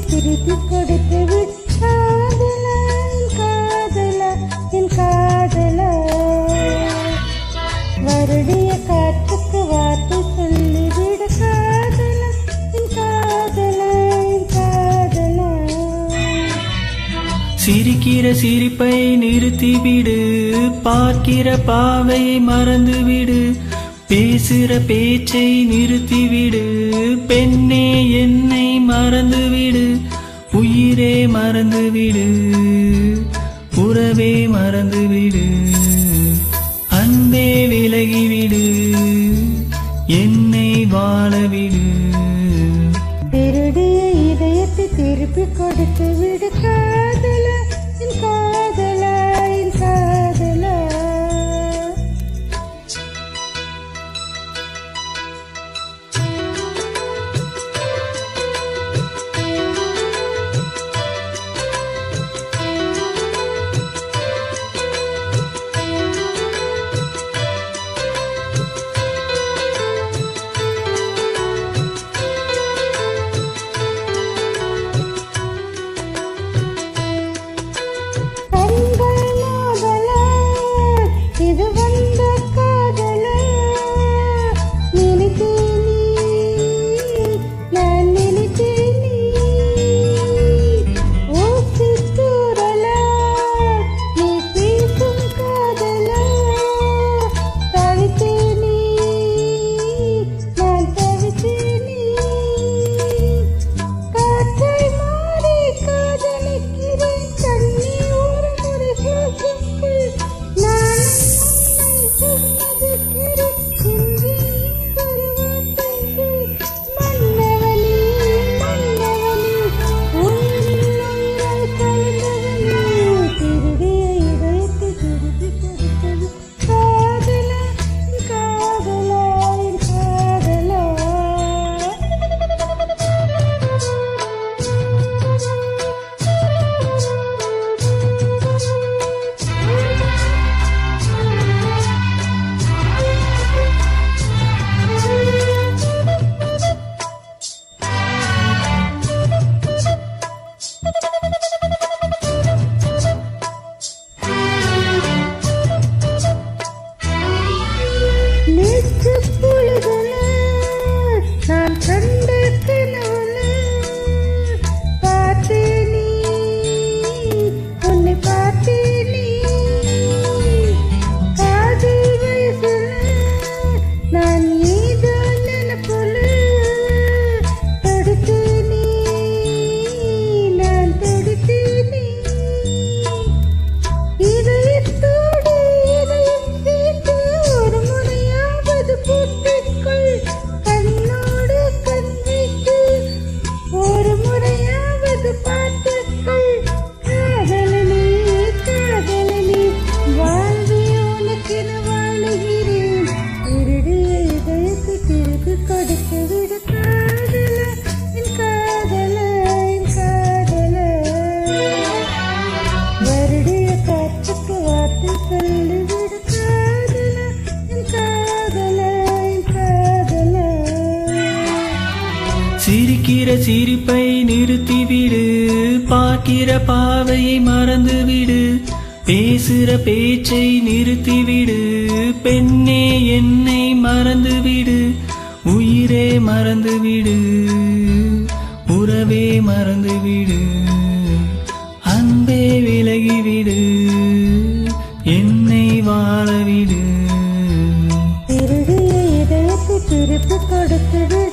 திருப்பி கொடுத்து விட்டாதல காதல என் காதல வருடிய காற்றுக்கு வார்த்தை சொல்லிவிட காதல என் காதல என் காதல. சிரிக்கிற சிரிப்பை நிறுத்திவிடு, பார்க்கிற பாவை மறந்துவிடு, பேசுற பேச்சை நிறுத்திவிடு, பெண்ணே என்னை மறந்துவிடு, உயிரே மறந்துவிடு, உறவே மறந்துவிடு, அன்பே விலகிவிடு, என்னை வாழவிடு. திருடிய இதயத்தை திருப்பி கொடுத்து விடு காதல என் காதல என் காதல. சிரிக்கிற சிரிப்பை நிறுத்திவிடு, பார்க்கிற பாவையை மறந்துவிடு, பேசுற பேச்சை நிறுத்திவிடு, பெண்ணே என்னை மறந்துவிடு, உயிரே மறந்துவிடு, உறவே மறந்துவிடு, அன்பே விலகிவிடு, என்னை வாழவிடு. திருடிய இதயத்தை திருப்பி கொடுத்துடு